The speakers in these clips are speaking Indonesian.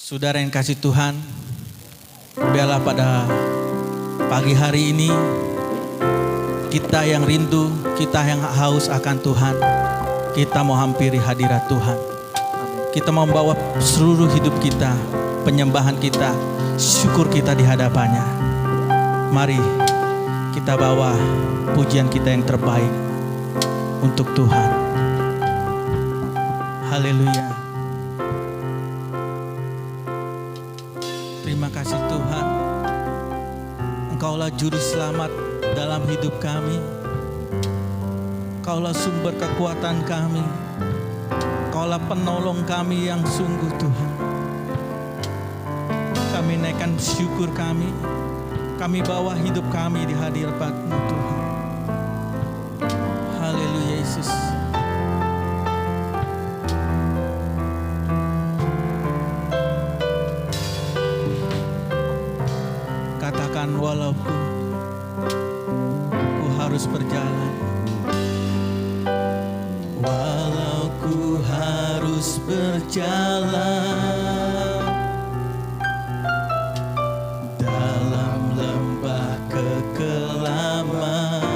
Saudara yang kasih Tuhan, biarlah pada pagi hari ini kita yang rindu, kita yang haus akan Tuhan, kita mau hampiri hadirat Tuhan. Kita mau membawa seluruh hidup kita, penyembahan kita, syukur kita di hadapannya. Mari kita bawa pujian kita yang terbaik untuk Tuhan. Haleluya. Terima kasih Tuhan, Engkaulah juru selamat dalam hidup kami. Engkaulah sumber kekuatan kami. Engkaulah penolong kami yang sungguh Tuhan. Kami naikkan syukur kami. Kami bawa hidup kami di hadirat-Mu Tuhan. Haleluya Yesus. Katakan walaupun ku harus berjalan, walau ku harus berjalan dalam lembah kekelaman,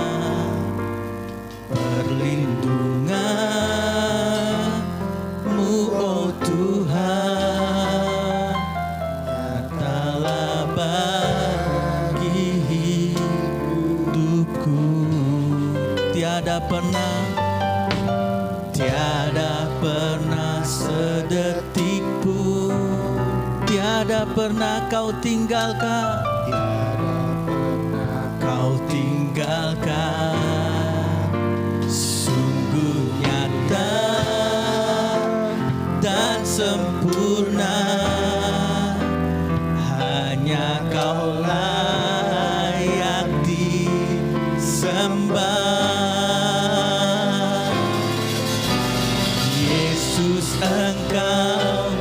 perlindungan-Mu oh Tuhan nyatalah bagi hidupku. Tiada pernah sedetik pun, tiada pernah Kau tinggalkan, sungguh nyata dan sempurna, hanya Kau layak disembah. Yesus, Engkau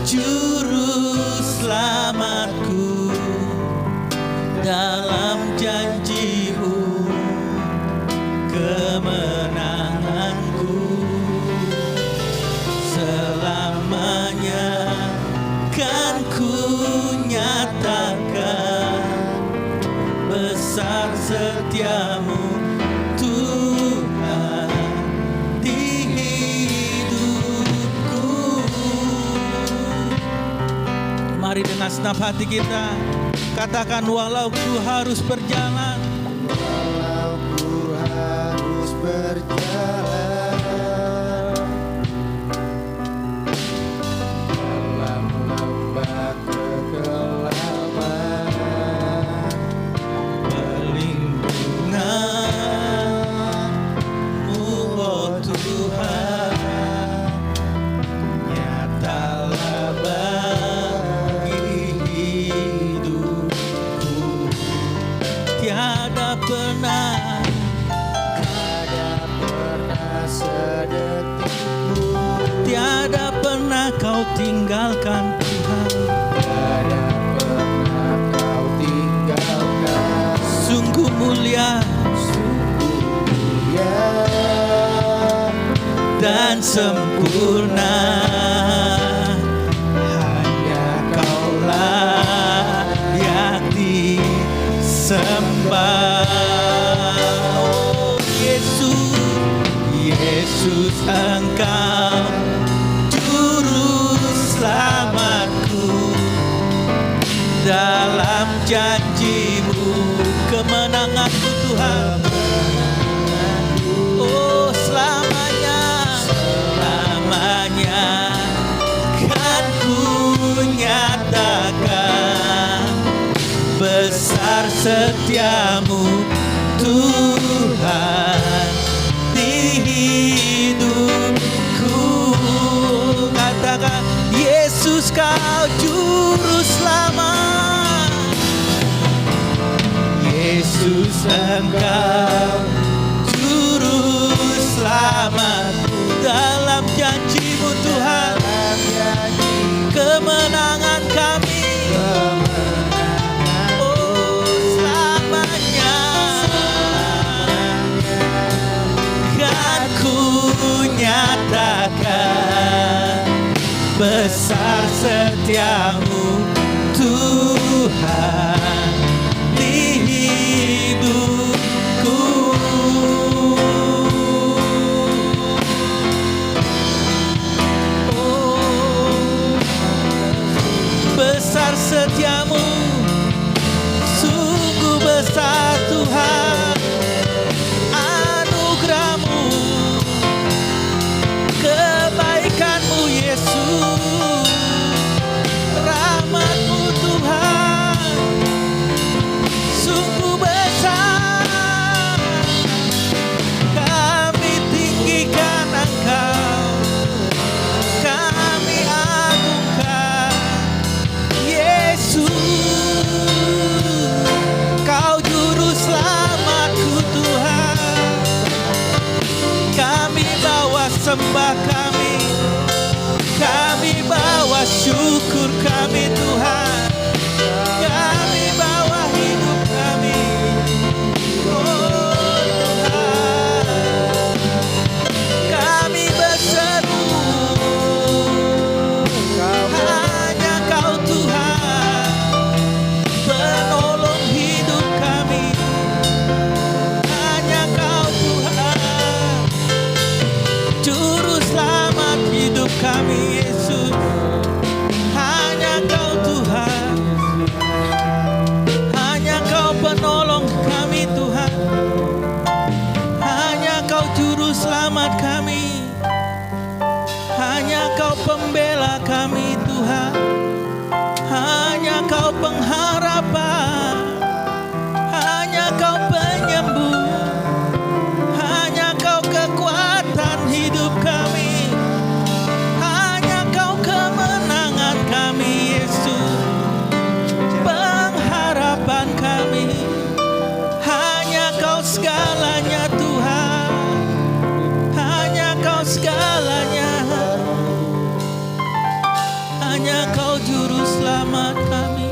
juru selamatku, dalam janji-Mu kemenanganku, selamanya kan ku nyatakan besar setia-Mu Tuhan di hidupku. Mari dengan segenap hati kita katakan, walau ku harus berjalan, walau ku harus berjalan dalam lembah kekelaman, perlindungan-Mu oh Tuhan nyatalah bagi hidupku. Tiada pernah sedetik pun, tiada pernah Kau tinggalkan Tuhan. tiada pernah Kau tinggalkan, Sungguh mulia dan sempurna, hanya Kau layak disembah. Oh Yesus, Engkau juru selamatku, dalam janji-Mu kemenanganku Tuhan. Oh selamanya kan ku nyatakan besar setia-Mu Tuhan di hidupku. Katakan, Yesus Kau juru selamat. Yesus, Engkau juru selamat, dalam janji-Mu Tuhan kemenangan kami. Oh selamanya kan ku nyatakan besar setiamu Tuhan di hidupku. Oh, besar setiamu, sungguh besar Tuhan, anugerahmu, kebaikanmu Yesus, rahmatmu Tuhan, sungguh besar. Kami tinggikan Engkau, kami agungkan Yesus. Kau juru selamatku Tuhan, kami bawa sembah kami bawa syukur kami Tuhan, kami bawa hidup kami. Oh Tuhan, kami berseru, hanya Kau Tuhan, penolong hidup kami. Hanya Kau Tuhan, juru selamat hidup kami Yesus. Hanya Kau Tuhan, hanya Kau penolong kami Tuhan, hanya Kau juru selamat kami, hanya Kau pembela kami Tuhan, hanya Kau pengharapan, hanya Kau penyembuh, hanya Kau kekuatan hidup kami, hanya Kau kemenangan kami Yesus, pengharapan kami, hanya Kau segalanya Tuhan, hanya Kau segalanya, hanya Kau juru selamat kami,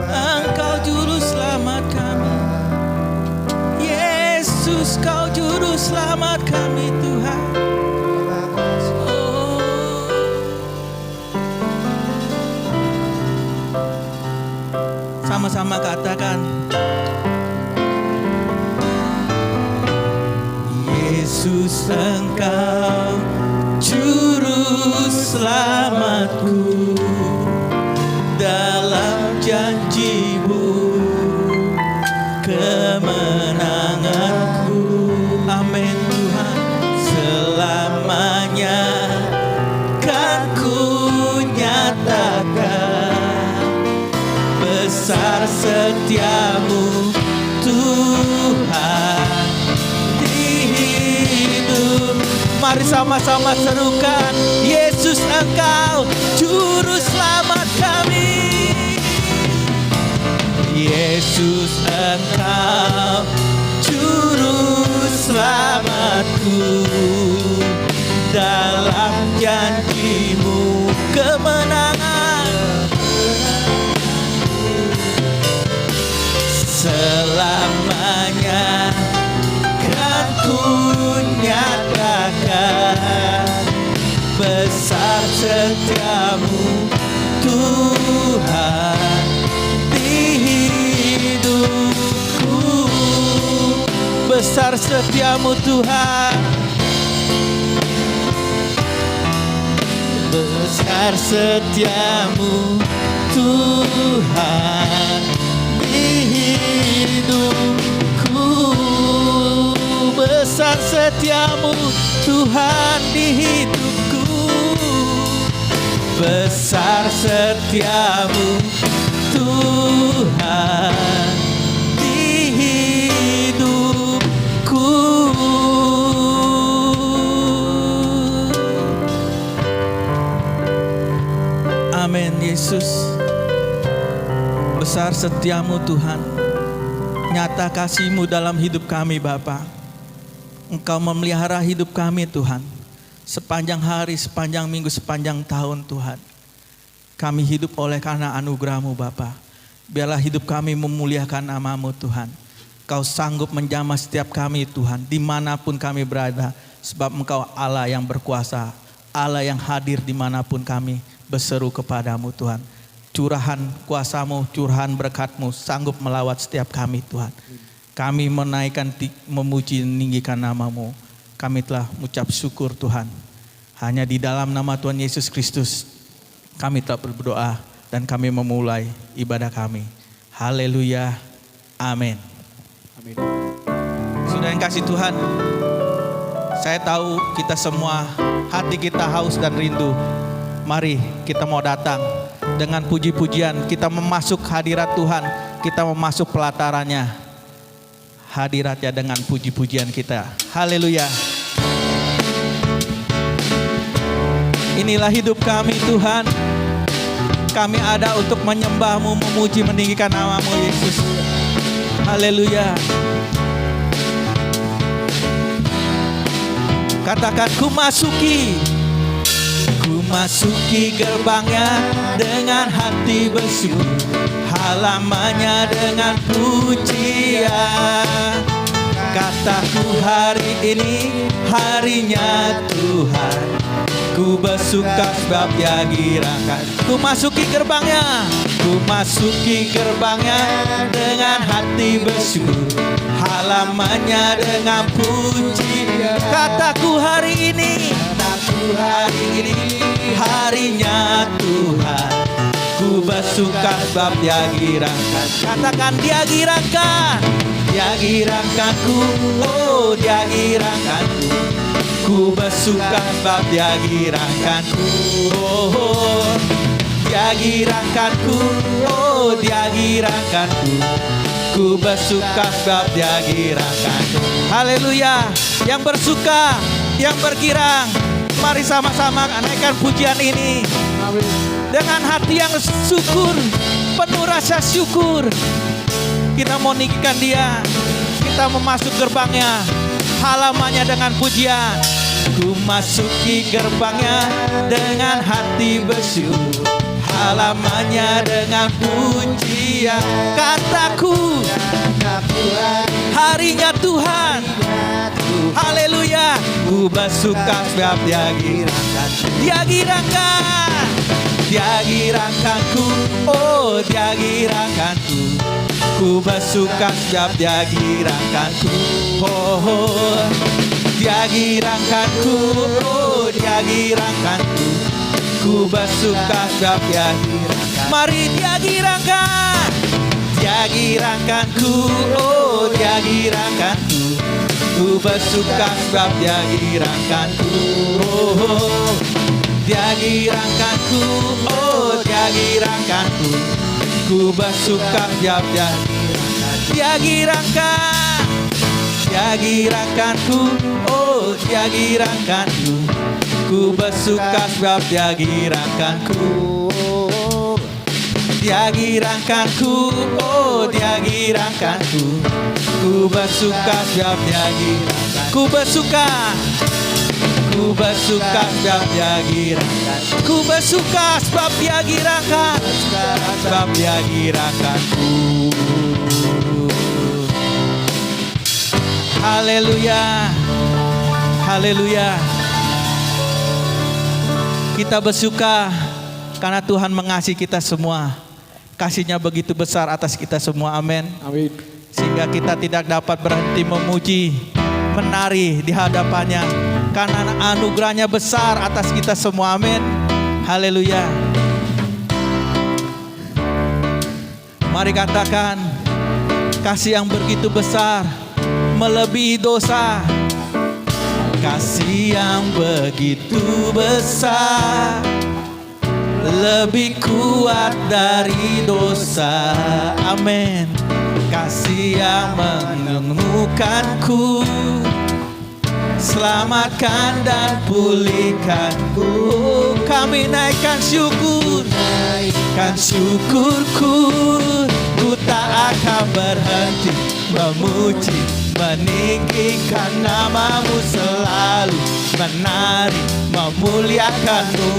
Engkau juru selamat kami Yesus, Kau juru selamat kami Tuhan. Oh, sama-sama katakan, Yesus Engkau juru selamatku, dalam janji-Mu kemenanganku. Amin Tuhan, selamanya kan ku nyatakan besar setiamu Tuhan di hidup. Mari sama-sama serukan, Yesus Engkau juru selamat kami. Yesus Engkau juru selamatku, dalam janji-Mu kemenangan. Selamanya kan ku nyatakan besar setiamu Tuhan di hidupku. Besar setiamu Tuhan, besar setiamu Tuhan di hidupku. Besar setiamu Tuhan di hidupku, besar setiamu Tuhan di hidupku. Amin Yesus, besar setiamu Tuhan, nyata kasih-Mu dalam hidup kami Bapa. Engkau memelihara hidup kami Tuhan, sepanjang hari, sepanjang minggu, sepanjang tahun Tuhan. Kami hidup oleh karena anugerah-Mu Bapa. Biarlah hidup kami memuliakan nama-Mu Tuhan. Kau sanggup menjamah setiap kami Tuhan, dimanapun kami berada. Sebab Engkau Allah yang berkuasa, Allah yang hadir dimanapun kami berseru kepadamu Tuhan. Curahan kuasamu, curahan berkat-Mu sanggup melawat setiap kami Tuhan. Kami menaikkan, memuji, meninggikan nama-Mu. Kami telah mengucap syukur Tuhan. Hanya di dalam nama Tuhan Yesus Kristus kami telah berdoa dan kami memulai ibadah kami. Haleluya. Amin. Amin. Sudah yang kasih Tuhan, saya tahu kita semua hati kita haus dan rindu. Mari kita mau datang dengan puji-pujian, kita memasuk hadirat Tuhan, kita memasuk pelatarannya, hadiratnya dengan puji-pujian kita. Haleluya. Inilah hidup kami Tuhan. Kami ada untuk menyembah-Mu, memuji, meninggikan nama-Mu Yesus. Haleluya. Katakan ku masuki gerbangnya dengan hati bersyukur, halamannya dengan pujian. Kataku hari ini harinya Tuhan, ku bersuka sebab Dia girakan. Ku masuki gerbangnya dengan hati bersyukur, halamannya dengan pujian. Kataku hari ini harinya Tuhan, ku bersuka sebab Dia girakan. Katakan Dia girakan, Dia girakanku, oh Dia girakanku. Ku bersuka sebab Dia girakanku, oh Dia girakanku, oh Dia girakanku. Ku bersuka sebab Dia girakanku. Haleluya. Yang bersuka, yang bergirang, mari sama-sama naikkan pujian ini dengan hati yang syukur, penuh rasa syukur. Kita mau ninggikan Dia, kita memasuk gerbangnya, halamannya dengan pujian. Ku masuki gerbangnya dengan hati bersyukur, halamannya dengan pujian. Kataku harinya Tuhan, haleluya. Ku bersuka sebab Dia girakan, Dia girakan, Dia girakanku, oh Dia girakanku. Ku bersuka sebab Dia girakanku, oh Dia girakanku, oh Dia girakanku. Ku bersuka sebab Dia girakan. Mari Dia girakan, Dia girakanku, oh Dia girakanku. Ku bersuka sebab Dia girakanku, oh Dia girakanku, oh Dia girakanku. Ku bersuka sebab Dia girakan. Dia girakan, Dia girakanku, oh Dia girakanku. Ku bersuka sebab Dia girakanku, Dia girakanku, oh Dia girakanku. Ku bersuka sebab Dia girakan. Ku bersuka sebab Dia girakan. Ku bersuka sebab Dia girakan, sebab Dia girakanku. Haleluya, haleluya. Kita bersuka karena Tuhan mengasihi kita semua. Kasih-Nya begitu besar atas kita semua, amin. Amin. Sehingga kita tidak dapat berhenti memuji, menari di hadapannya. Karena anugerah-Nya besar atas kita semua, amin. Haleluya. Mari katakan, kasih yang begitu besar melebihi dosa. Kasih yang begitu besar lebih kuat dari dosa, amin. Kasih yang menemukanku, selamatkan dan pulihkanku. Kami naikkan syukur, naikkan syukurku. Ku tak akan berhenti memuji, meninggikan nama-Mu selalu, menari memuliakan-Mu.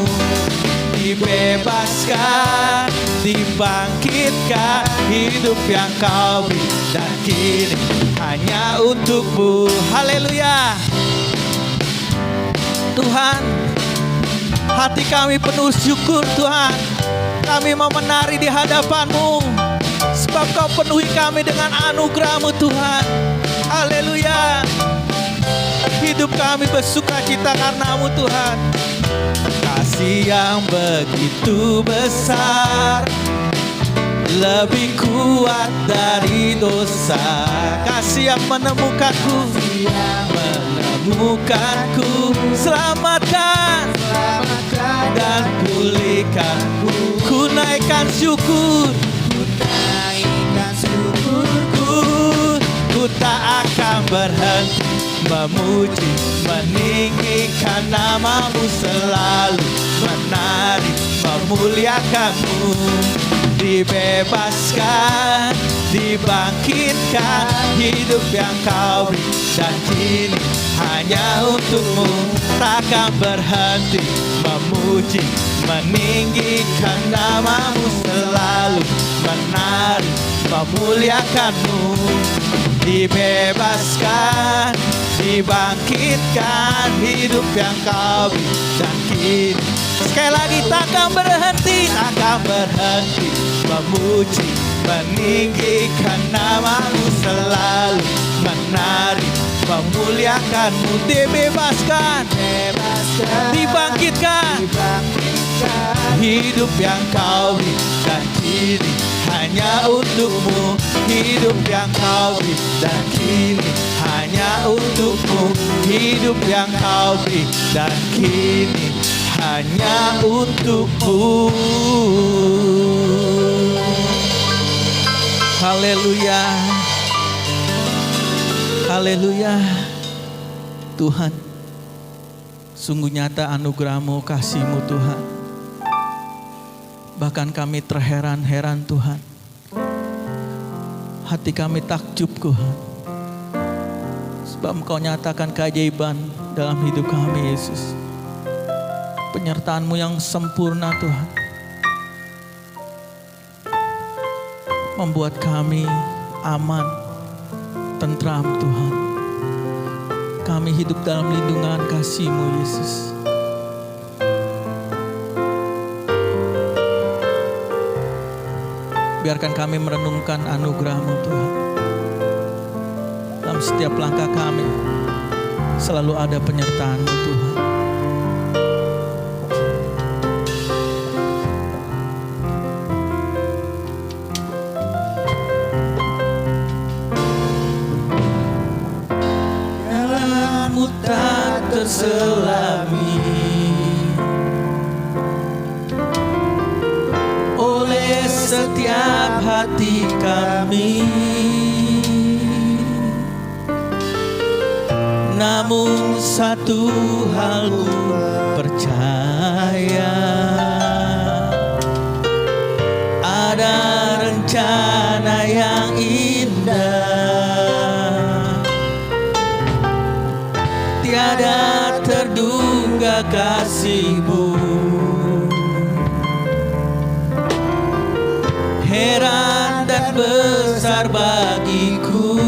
Dibebaskan, dibangkitkan, hidup yang Kau beri dan kini hanya untuk-Mu. Haleluya. Tuhan, Hati kami penuh syukur Tuhan. Kami mau menari di hadapan-Mu, sebab Kau penuhi kami dengan anugerah-Mu Tuhan. Haleluya. Hidup kami bersuka cita karena-Mu Tuhan. Kasih yang begitu besar, lebih kuat dari dosa. Kasih yang menemukanku, selamatkan dan pulihkanku. Ku naikkan syukurku, ku tak akan berhenti memuji, meninggikan nama-Mu, selalu menari, memuliakan-Mu. Dibebaskan, dibangkitkan, hidup yang Kau beri dan kini hanya untuk-Mu. Takkan berhenti memuji, meninggikan nama-Mu, selalu menari, memuliakan-Mu. Dibebaskan, dibangkitkan, hidup yang Kau beri dan kini. Sekali lagi, takkan berhenti memuji, meninggikan nama-Mu, selalu menari, memuliakan-Mu. Dibebaskan, dibangkitkan, hidup yang Kau beri dan kini hanya untuk-Mu. Hidup yang Kau beri dan kini hanya untuk-Mu. Hidup yang Kau beri dan kini hanya untuk-Mu. Haleluya. Haleluya. Tuhan, sungguh nyata anugerah-Mu, kasih-Mu Tuhan. Bahkan kami terheran-heran Tuhan. Hati kami takjub Tuhan, sebab Engkau nyatakan keajaiban dalam hidup kami Yesus. Penyertaan-Mu yang sempurna Tuhan, membuat kami aman, tentram Tuhan. Kami hidup dalam lindungan kasih-Mu Yesus. Biarkan kami merenungkan anugerah-Mu Tuhan. Dalam setiap langkah kami selalu ada penyertaan-Mu Tuhan. Jalan-Mu tak terselami oleh setiap hati kami, namun satu hal ku percaya, ada rencana yang indah, tiada terduga kasih-Mu. Heran dan besar bagiku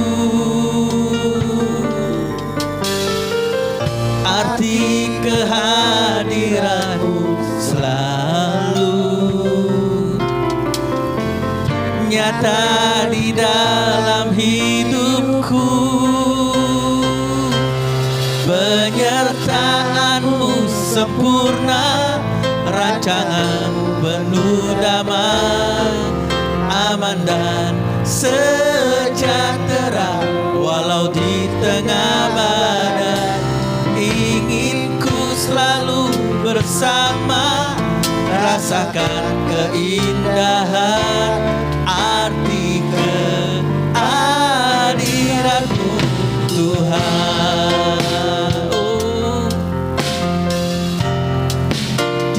arti kehadiran-Mu selalu nyata di dalam hidupku. Penyertaan-Mu sempurna, rancangan penuh damai, aman dan sejahtera walau di tengah badai. Ingin ku selalu bersama, rasakan keindahan arti kehadiran-Mu Tuhan. Oh,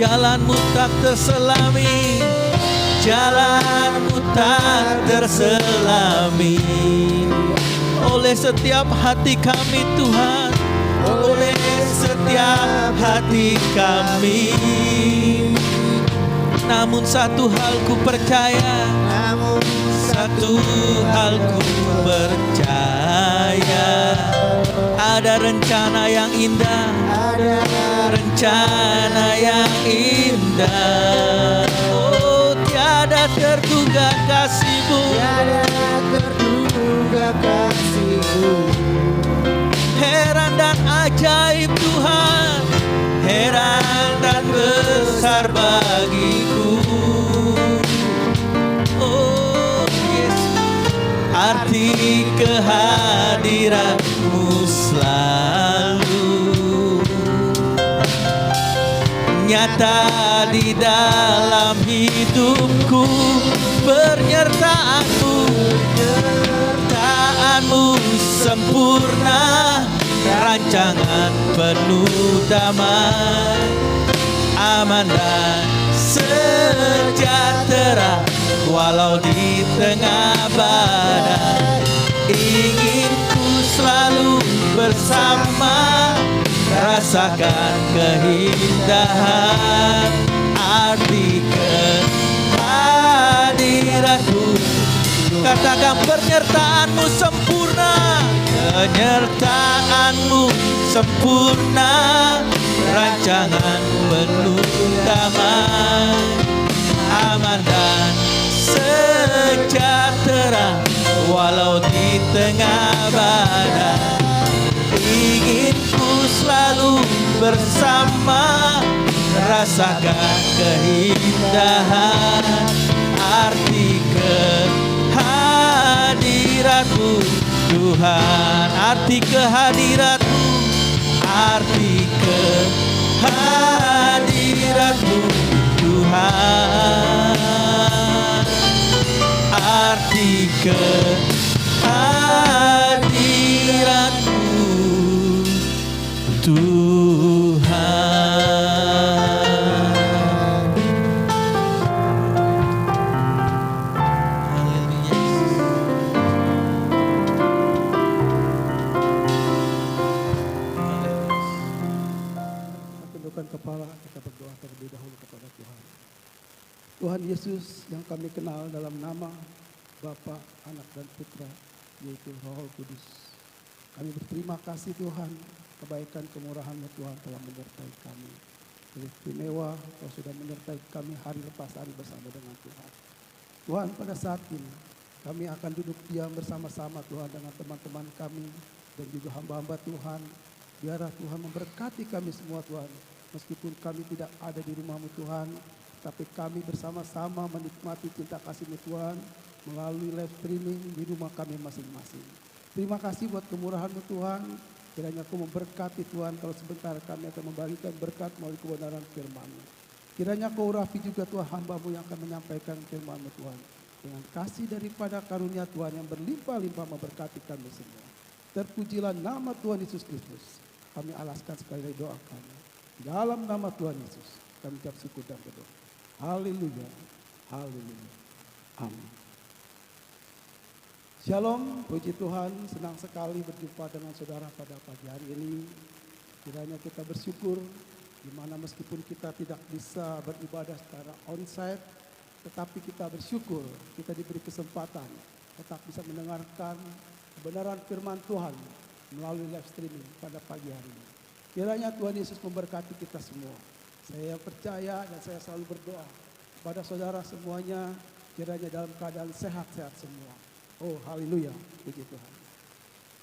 jalan-Mu tak terselami, jalan-Mu tak terselami oleh setiap hati kami Tuhan, oleh setiap hati kami. Namun satu hal ku percaya, satu hal ku percaya, ada rencana yang indah, rencana yang indah. Oh, tiada terduga kasih-Mu, Tiada terduga kasih-Mu. heran dan ajaib Tuhan, heran dan besar bagiku. Oh Yesus, arti kehadiran-Mu selalu nyata di dalam hidupku. Penyertaan-Mu sempurna, rancangan penuh damai, aman dan sejahtera. Walau di tengah badai, ingin ku selalu bersama, rasakan keindahan arti kehadiran-Mu. Katakan penyertaan-Mu sempurna, penyertaan-Mu sempurna, rancangan penuh damai, aman dan sejahtera. Walau di tengah badai, ingin ku selalu bersama, rasakan keindahan arti kehadiran-Mu Tuhan, arti kehadiran-Mu, arti kehadiran-Mu Tuhan, arti kehadiran-Mu Tuhan. Tundukkan kepala, kita berdoa terlebih dahulu kepada Tuhan. Tuhan Yesus yang kami kenal dalam nama Bapa, Anak dan Putra, yaitu Roh Kudus. Kami berterima kasih Tuhan, kebaikan kemurahan-Mu Tuhan telah menyertai kami. Istimewa Kau sudah menyertai kami hari lepas hari bersama dengan Tuhan. Tuhan, pada saat ini kami akan duduk diam bersama-sama Tuhan dengan teman-teman kami dan juga hamba-hamba Tuhan. Biarlah Tuhan memberkati kami semua Tuhan. Meskipun kami tidak ada di rumah-Mu Tuhan, tapi kami bersama-sama menikmati cinta kasih-Mu Tuhan melalui live streaming di rumah kami masing-masing. Terima kasih buat kemurahan-Mu Tuhan. Kiranya Kau memberkati Tuhan, kalau sebentar kami akan membagikan berkat melalui kebenaran firman-Mu. Kiranya Kau urapi juga Tuhan hamba-Mu yang akan menyampaikan firman-Mu Tuhan. Dengan kasih daripada karunia Tuhan yang berlimpah-limpah memberkati kami semua. Terpujilah nama Tuhan Yesus Kristus. Kami alaskan sekali lagi doa kami. Dalam nama Tuhan Yesus kami ucap syukur dan berdoa. Haleluya. Haleluya. Amin. Shalom, puji Tuhan, senang sekali berjumpa dengan saudara pada pagi hari ini. Kiranya kita bersyukur di mana meskipun kita tidak bisa beribadah secara onsite, tetapi kita bersyukur kita diberi kesempatan tetap bisa mendengarkan kebenaran firman Tuhan melalui live streaming pada pagi hari ini. Kiranya Tuhan Yesus memberkati kita semua. Saya percaya dan saya selalu berdoa pada saudara semuanya, kiranya dalam keadaan sehat-sehat semua. Oh haleluya, puji Tuhan.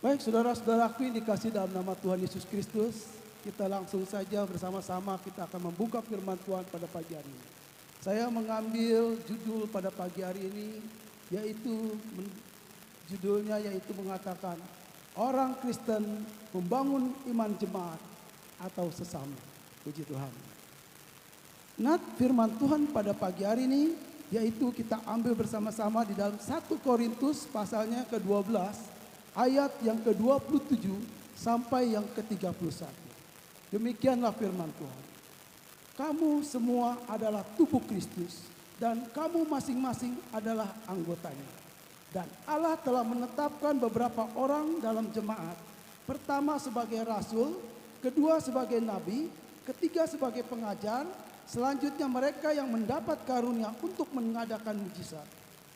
Baik saudara-saudaraku yang dikasih dalam nama Tuhan Yesus Kristus, kita langsung saja bersama-sama kita akan membuka firman Tuhan pada pagi hari ini. Saya mengambil judul pada pagi hari ini, judulnya yaitu mengatakan orang Kristen membangun iman jemaat atau sesama. Puji Tuhan. Nah, firman Tuhan pada pagi hari ini yaitu kita ambil bersama-sama di dalam 1 Korintus pasalnya ke-12 ayat yang ke-27 sampai yang ke-31. Demikianlah firman Tuhan. Kamu semua adalah tubuh Kristus dan kamu masing-masing adalah anggotanya. Dan Allah telah menetapkan beberapa orang dalam jemaat. Pertama sebagai rasul, kedua sebagai nabi, ketiga sebagai pengajar, selanjutnya mereka yang mendapat karunia untuk mengadakan mujizat,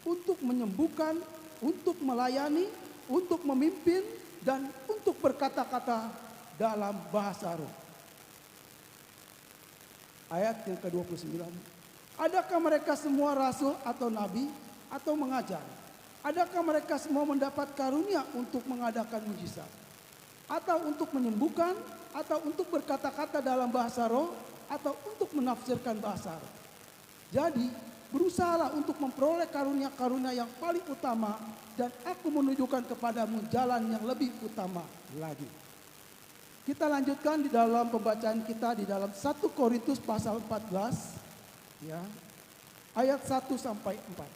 untuk menyembuhkan, untuk melayani, untuk memimpin, dan untuk berkata-kata dalam bahasa roh. ayat yang ke-29. Adakah mereka semua rasul atau nabi atau mengajar? Adakah mereka semua mendapat karunia untuk mengadakan mujizat? Atau untuk menyembuhkan? Atau untuk berkata-kata dalam bahasa roh? Atau untuk menafsirkan bahasa roh? Jadi, berusahalah untuk memperoleh karunia-karunia yang paling utama, dan aku menunjukkan kepadamu jalan yang lebih utama lagi. Kita lanjutkan di dalam pembacaan kita di dalam 1 Korintus pasal 14, ya, ayat 1 sampai 4.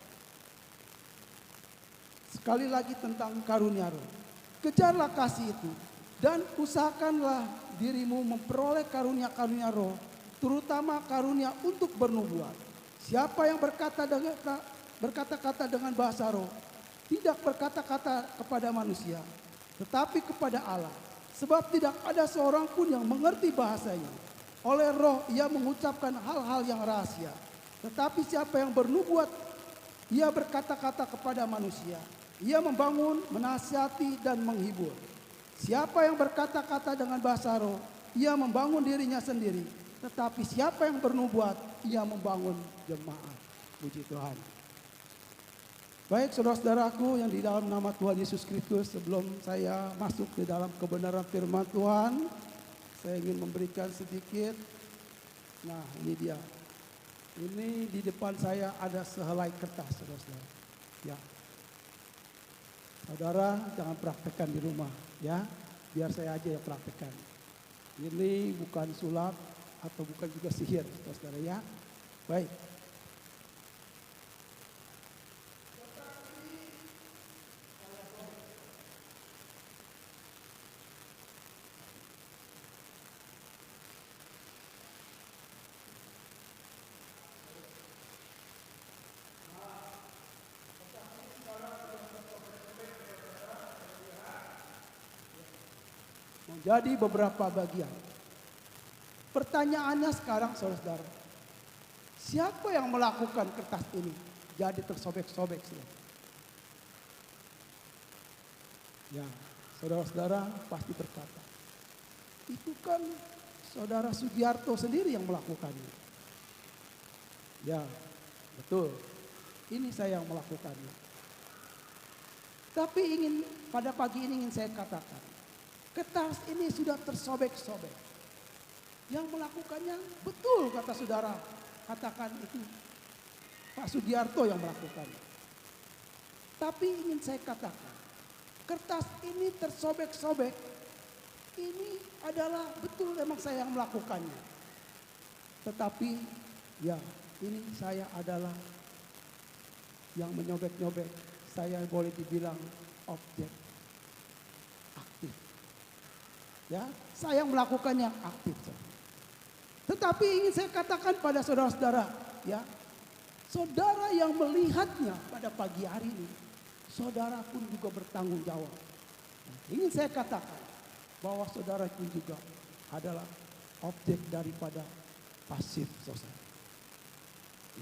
Sekali lagi tentang karunia roh. Kejarlah kasih itu dan usahakanlah dirimu memperoleh karunia-karunia roh, terutama karunia untuk bernubuat. Siapa yang berkata-kata dengan bahasa roh, tidak berkata-kata kepada manusia, tetapi kepada Allah. Sebab tidak ada seorang pun yang mengerti bahasanya. Oleh roh ia mengucapkan hal-hal yang rahasia. Tetapi siapa yang bernubuat, ia berkata-kata kepada manusia. Ia membangun, menasihati, dan menghibur. Siapa yang berkata-kata dengan bahasa roh, ia membangun dirinya sendiri. Tetapi siapa yang bernubuat, ia membangun jemaat. Puji Tuhan. Baik saudara-saudaraku yang di dalam nama Tuhan Yesus Kristus, sebelum saya masuk ke dalam kebenaran firman Tuhan, saya ingin memberikan sedikit. Nah, ini dia. Ini di depan saya ada sehelai kertas, saudara-saudara. Ya. Saudara jangan praktekkan di rumah, ya. Biar saya aja yang praktekkan. Ini bukan sulap atau bukan juga sihir, saudara-saudara, ya. Baik. Jadi beberapa bagian. Pertanyaannya sekarang saudara-saudara, siapa yang melakukan kertas ini jadi tersobek-sobek? Ya, saudara-saudara pasti berkata, itu kan saudara Sugiarto sendiri yang melakukannya. Ya, betul. Ini saya yang melakukannya. Tapi pada pagi ini ingin saya katakan, kertas ini sudah tersobek-sobek. Yang melakukannya betul kata saudara. Katakan itu Pak Sugiarto yang melakukannya. Tapi ingin saya katakan, kertas ini tersobek-sobek. Ini adalah betul memang saya yang melakukannya. Tetapi ya ini saya adalah yang menyobek-nyobek. Saya boleh dibilang objek aktif. Ya, saya melakukannya aktif. Tetapi ingin saya katakan pada saudara-saudara, ya, saudara yang melihatnya pada pagi hari ini, saudara pun juga bertanggung jawab. Ingin saya katakan bahwa saudara pun juga adalah objek daripada pasif saudara.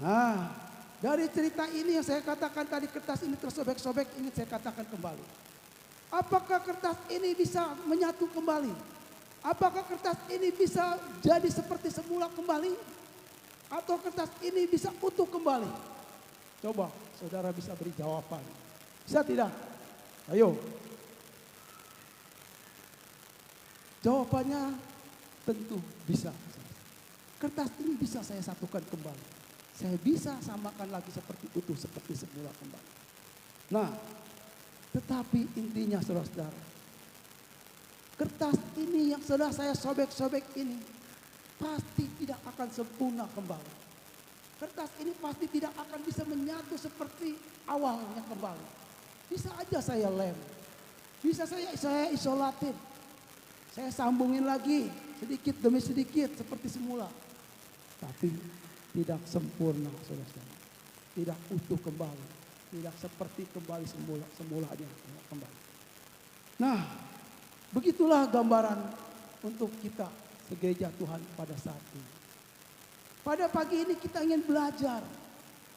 Nah, dari cerita ini yang saya katakan tadi, kertas ini tersobek-sobek, ini saya katakan kembali. Apakah kertas ini bisa menyatu kembali? Apakah kertas ini bisa jadi seperti semula kembali? Atau kertas ini bisa utuh kembali? Coba saudara bisa beri jawaban. Bisa tidak? Ayo. Jawabannya tentu bisa. Kertas ini bisa saya satukan kembali. Saya bisa samakan lagi seperti utuh, seperti semula kembali. Nah, tetapi intinya saudara-saudara, kertas ini yang sudah saya sobek-sobek ini pasti tidak akan sempurna kembali. Kertas ini pasti tidak akan bisa menyatu seperti awalnya kembali. Bisa aja saya lem, bisa saya isolatif, saya sambungin lagi sedikit demi sedikit seperti semula. Tapi tidak sempurna saudara-saudara, tidak utuh kembali. Tidak seperti kembali semulanya kembali. Nah, begitulah gambaran untuk kita segereja Tuhan pada saat ini. Pada pagi ini kita ingin belajar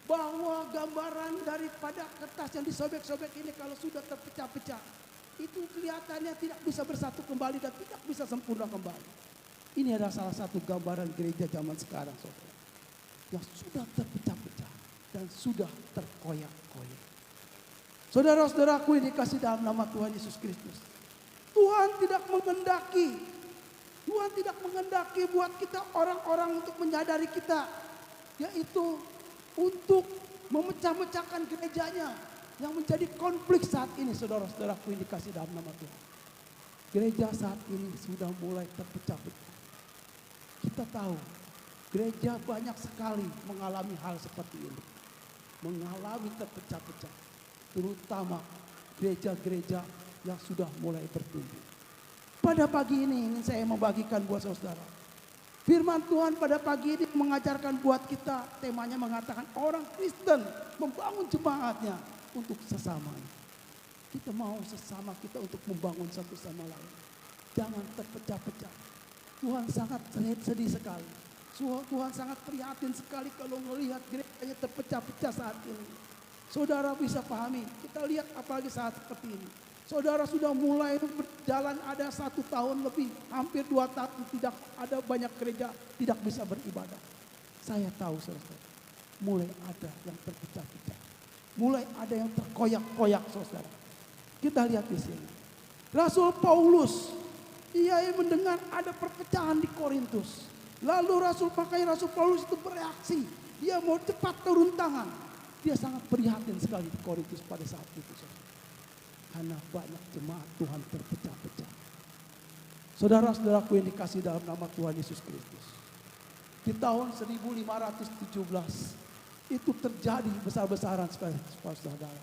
bahwa gambaran daripada kertas yang disobek-sobek ini kalau sudah terpecah-pecah, itu kelihatannya tidak bisa bersatu kembali dan tidak bisa sempurna kembali. Ini adalah salah satu gambaran gereja zaman sekarang, saudara. Yang sudah terpecah-pecah dan sudah terkoyak-koyak. Saudara-saudaraku yang dikasih dalam nama Tuhan Yesus Kristus. Tuhan tidak menghendaki buat kita orang-orang untuk menyadari kita. Yaitu untuk memecah-mecahkan gerejanya. Yang menjadi konflik saat ini, saudara-saudaraku yang dikasih dalam nama Tuhan. Gereja saat ini sudah mulai terpecah-pecah. Kita tahu gereja banyak sekali mengalami hal seperti ini. Mengalami terpecah-pecah. Terutama gereja-gereja yang sudah mulai bertumbuh. Pada pagi ini ingin saya membagikan buat saudara. Firman Tuhan pada pagi ini mengajarkan buat kita. Temanya mengatakan orang Kristen membangun jemaatnya untuk sesamanya. Kita mau sesama kita untuk membangun satu sama lain. Jangan terpecah-pecah. Tuhan sangat sedih sekali. Tuhan sangat prihatin sekali kalau melihat gerejanya terpecah-pecah saat ini. Saudara bisa pahami, kita lihat apalagi saat seperti ini. Saudara sudah mulai berjalan ada 1 tahun lebih, hampir 2 tahun tidak ada banyak gereja tidak bisa beribadah. Saya tahu saudara, mulai ada yang terpecah-pecah. Mulai ada yang terkoyak-koyak saudara. Kita lihat di sini. Rasul Paulus, ia mendengar ada perpecahan di Korintus. Lalu Rasul Paulus itu bereaksi. Dia mau cepat turun tangan. Dia sangat prihatin sekali di Korintus pada saat itu. Karena banyak jemaat Tuhan terpecah-pecah. Saudara-saudaraku yang dikasih dalam nama Tuhan Yesus Kristus. Di tahun 1517 itu terjadi besar-besaran sekali saudara.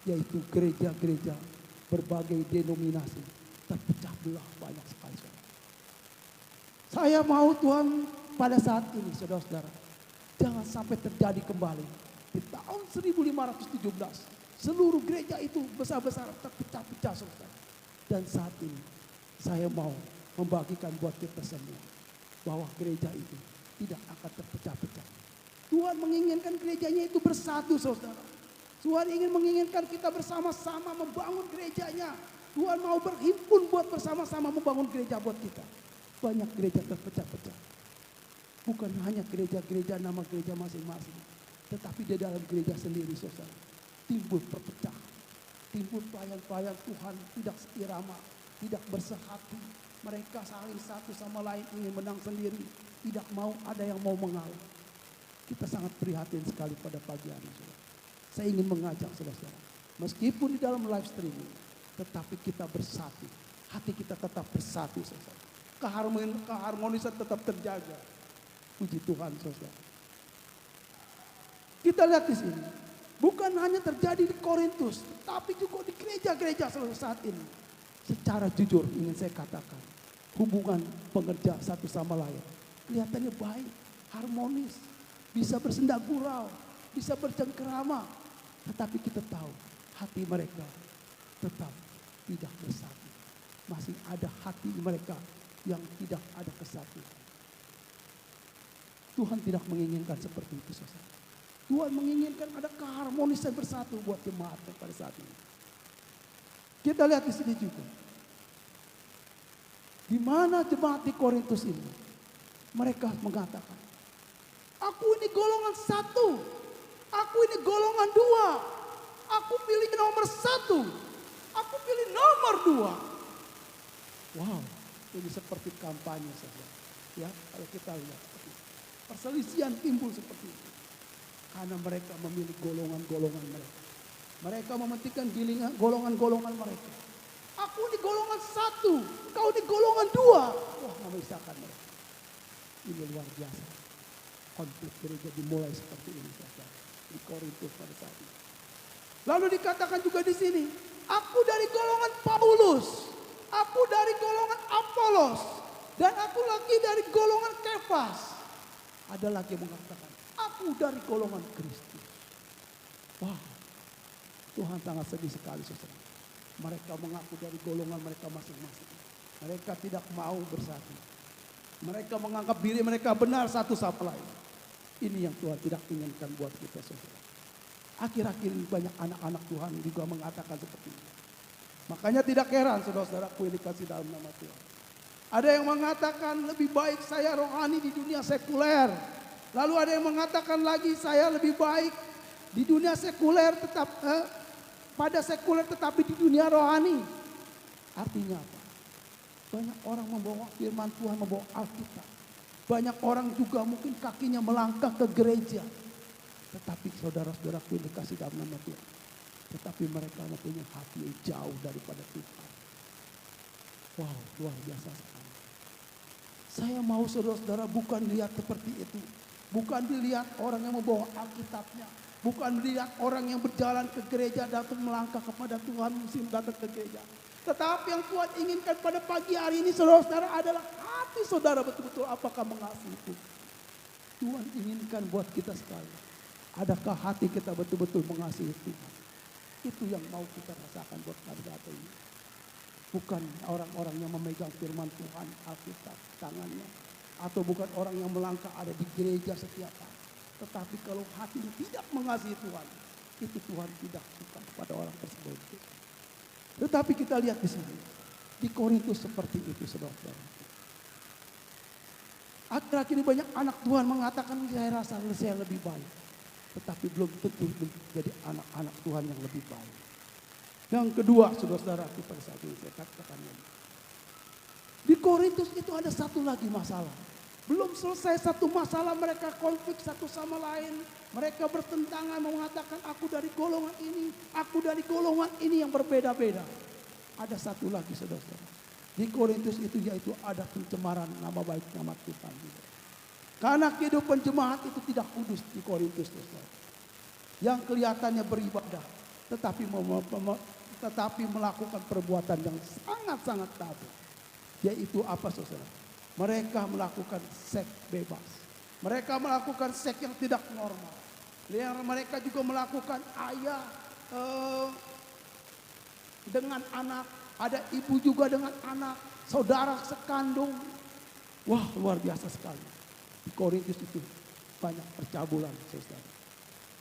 Yaitu gereja-gereja berbagai denominasi terpecah belah banyak sekali. Saya mau Tuhan pada saat ini saudara-saudara. Jangan sampai terjadi kembali. Di tahun 1517 seluruh gereja itu besar-besaran terpecah-pecah saudara. Dan saat ini saya mau membagikan buat kita semua. Bahwa gereja itu tidak akan terpecah-pecah. Tuhan menginginkan gerejanya itu bersatu saudara. Tuhan menginginkan kita bersama-sama membangun gerejanya. Tuhan mau berhimpun buat bersama-sama membangun gereja buat kita. Banyak gereja terpecah-pecah. Bukan hanya gereja-gereja nama gereja masing-masing. Tetapi di dalam gereja sendiri saudara. Timbul perpecahan. Timbul pelayan-pelayan Tuhan tidak seirama. Tidak bersehati. Mereka saling satu sama lain ingin menang sendiri. Tidak mau ada yang mau mengalah. Kita sangat prihatin sekali pada pagi hari saudara. Saya ingin mengajak saudara. Meskipun di dalam live streaming. Tetapi kita bersatu. Hati kita tetap bersatu saudara. Keharmonisan tetap terjaga. Puji Tuhan saudara. Kita lihat di sini. Bukan hanya terjadi di Korintus. Tapi juga di gereja-gereja saat ini. Secara jujur ingin saya katakan. Hubungan pengerja satu sama lain. Kelihatannya baik. Harmonis. Bisa bersenda gurau. Bisa bercengkerama. Tetapi kita tahu. Hati mereka tetap tidak bersatu. Masih ada hati mereka yang tidak ada kesatuan. Tuhan tidak menginginkan seperti itu saudara. Tuhan menginginkan ada keharmonisan bersatu buat jemaat pada saat ini. Kita lihat di sini juga. Di mana jemaat di Korintus ini, mereka mengatakan, aku ini golongan 1, aku ini golongan 2, aku pilih nomor 1, aku pilih nomor 2. Wow. Ini seperti kampanye saja. Ya, kalau kita lihat perselisihan timbul seperti itu. Karena mereka memilih golongan-golongan mereka. Mereka mementingkan golongan-golongan mereka. Aku di golongan 1, kau di golongan 2. Wah, memisahkan mereka. Ini luar biasa. Konflik gereja dimulai seperti ini saja di Korintus pada saat ini. Lalu dikatakan juga di sini, aku dari golongan Paulus. Aku dari golongan Apolos. Dan aku lagi dari golongan Kefas. Ada lagi yang mengatakan, aku dari golongan Kristus. Wah, Tuhan sangat sedih sekali saudara. Mereka mengaku dari golongan mereka masing-masing. Mereka tidak mau bersatu. Mereka menganggap diri mereka benar satu sama lain. Ini yang Tuhan tidak inginkan buat kita saudara. Akhir-akhir ini banyak anak-anak Tuhan juga mengatakan seperti ini. Makanya tidak heran saudara-saudaraku yang dikasih dalam nama Tuhan. Ada yang mengatakan lebih baik saya rohani di dunia sekuler. Lalu ada yang mengatakan lagi saya lebih baik di dunia sekuler pada sekuler tetapi di dunia rohani. Artinya apa? Banyak orang membawa firman Tuhan, membawa Alkitab. Banyak orang juga mungkin kakinya melangkah ke gereja. Tetapi saudara-saudara yang dikasih dalam nama Tuhan. Tetapi mereka mempunyai hati yang jauh daripada Tuhan. Wow, luar biasa sekali. Saya mau saudara-saudara bukan lihat seperti itu. Bukan dilihat orang yang membawa Alkitabnya. Bukan dilihat orang yang berjalan ke gereja datang melangkah kepada Tuhan musim datang ke gereja. Tetapi yang Tuhan inginkan pada pagi hari ini saudara-saudara adalah hati saudara betul-betul apakah mengasihi itu. Tuhan inginkan buat kita sekali. Adakah hati kita betul-betul mengasihi Tuhan? Itu yang mau kita rasakan buat pada saat ini. Bukan orang-orang yang memegang firman Tuhan Alkitab tangannya. Atau bukan orang yang melangkah ada di gereja setiap hari. Tetapi kalau hatinya tidak mengasihi Tuhan, itu Tuhan tidak suka kepada orang tersebut. Tetapi kita lihat di sini, di Korintus seperti itu saudara-saudara. Akhir-akhir ini banyak anak Tuhan mengatakan saya rasa saya lebih baik. Tetapi belum tentu menjadi anak-anak Tuhan yang lebih baik. Yang kedua saudara-saudara pada saat ini saya katakan lagi. Di Korintus itu ada satu lagi masalah. Belum selesai satu masalah mereka konflik satu sama lain. Mereka bertentangan mengatakan aku dari golongan ini. Aku dari golongan ini yang berbeda-beda. Ada satu lagi saudara-saudara. Di Korintus itu yaitu ada pencemaran nama baik nama Tuhan. Karena kehidupan jemaat itu tidak kudus di Korintus saudara. Yang kelihatannya beribadah. Tetapi melakukan perbuatan yang sangat-sangat tabu. Yaitu apa saudara? Mereka melakukan seks bebas. Mereka melakukan seks yang tidak normal. Mereka juga melakukan ayah dengan anak. Ada ibu juga dengan anak. Saudara sekandung. Wah luar biasa sekali. Di Korintus itu banyak percabulan saudara.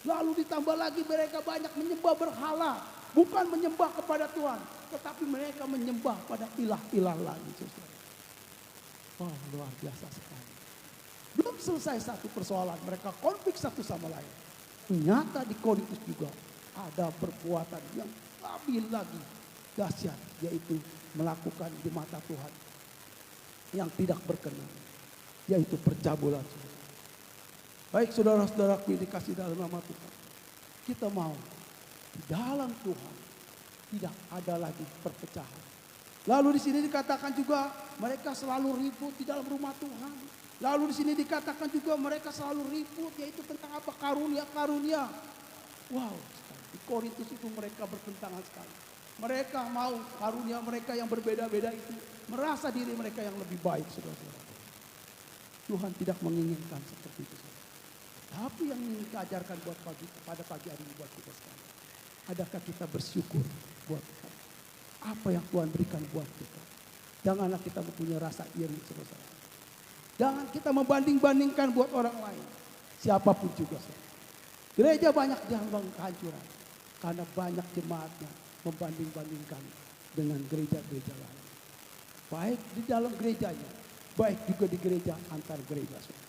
Lalu ditambah lagi mereka banyak menyembah berhala. Bukan menyembah kepada Tuhan. Tetapi mereka menyembah pada ilah-ilah lain saudara. Wah luar biasa sekali. Belum selesai satu persoalan. Mereka konflik satu sama lain. Ternyata di Korintus juga ada perbuatan yang lebih lagi dahsyat. Yaitu melakukan di mata Tuhan. Yang tidak berkenan. Yaitu percabulan. Baik saudara-saudaraku yang dikasih dalam nama Tuhan. Kita mau di dalam Tuhan tidak ada lagi perpecahan. Lalu di sini dikatakan juga mereka selalu ribut di dalam rumah Tuhan. Lalu di sini dikatakan juga mereka selalu ribut yaitu tentang apa karunia-karunia. Wow, di Korintus itu mereka bertentangan sekali. Mereka mau karunia mereka yang berbeda-beda itu merasa diri mereka yang lebih baik saudara-saudara. Tuhan tidak menginginkan seperti itu. Tapi yang ingin kita ajarkan pada pagi hari ini buat kita sekali. Adakah kita bersyukur buat kita? Apa yang Tuhan berikan buat kita. Janganlah kita mempunyai rasa iri saudara. Jangan kita membanding-bandingkan buat orang lain. Siapapun juga saudara. Gereja banyak diambang kehancuran. Karena banyak jemaatnya membanding-bandingkan dengan gereja-gereja lain. Baik di dalam gerejanya. Baik juga di gereja antar gereja saudara.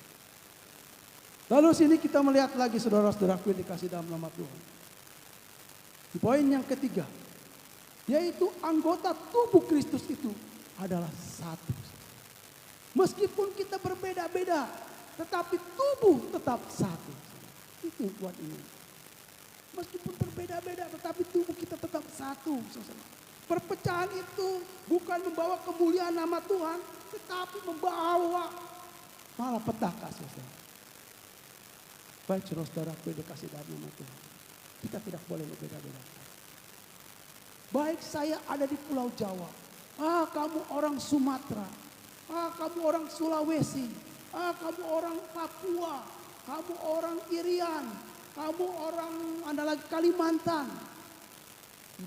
Lalu sini kita melihat lagi saudara-saudaraku yang dikasih dalam nama Tuhan. Di poin yang ketiga. Yaitu anggota tubuh Kristus itu adalah satu. Meskipun kita berbeda-beda, tetapi tubuh tetap satu. Itu yang Tuhan ingin. Meskipun berbeda-beda, tetapi tubuh kita tetap satu. Perpecahan itu bukan membawa kemuliaan nama Tuhan, tetapi membawa malapetaka. Baik saudara-saudara, kita kasih dalam nama Tuhan. Kita tidak boleh berbeda-beda. Baik saya ada di Pulau Jawa. Kamu orang Sumatera. Kamu orang Sulawesi. Kamu orang Papua. Kamu orang Irian. Kamu orang lagi Kalimantan.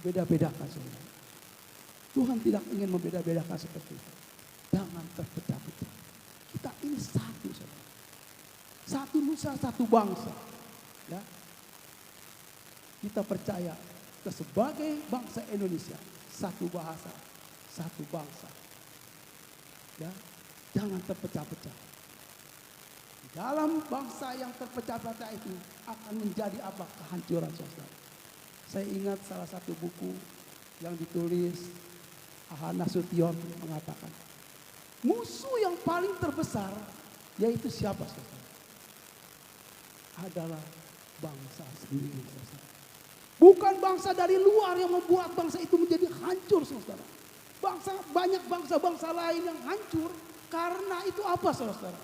Beda-bedakan saudara. Tuhan tidak ingin membeda-bedakan seperti itu. Jangan terpecah-pecah. Kita ini satu saudara. Satu nusa, satu bangsa. Ya. Kita percaya sebagai bangsa Indonesia, satu bahasa, satu bangsa. Ya, jangan terpecah-pecah. Di dalam bangsa yang terpecah-pecah itu akan menjadi apa? Kehancuran, saudara. Saya ingat salah satu buku yang ditulis Ahana Sution mengatakan, musuh yang paling terbesar yaitu siapa, saudara? Adalah bangsa sendiri, saudara. Bukan bangsa dari luar yang membuat bangsa itu menjadi hancur, saudara. Banyak bangsa-bangsa lain yang hancur karena itu apa, saudara?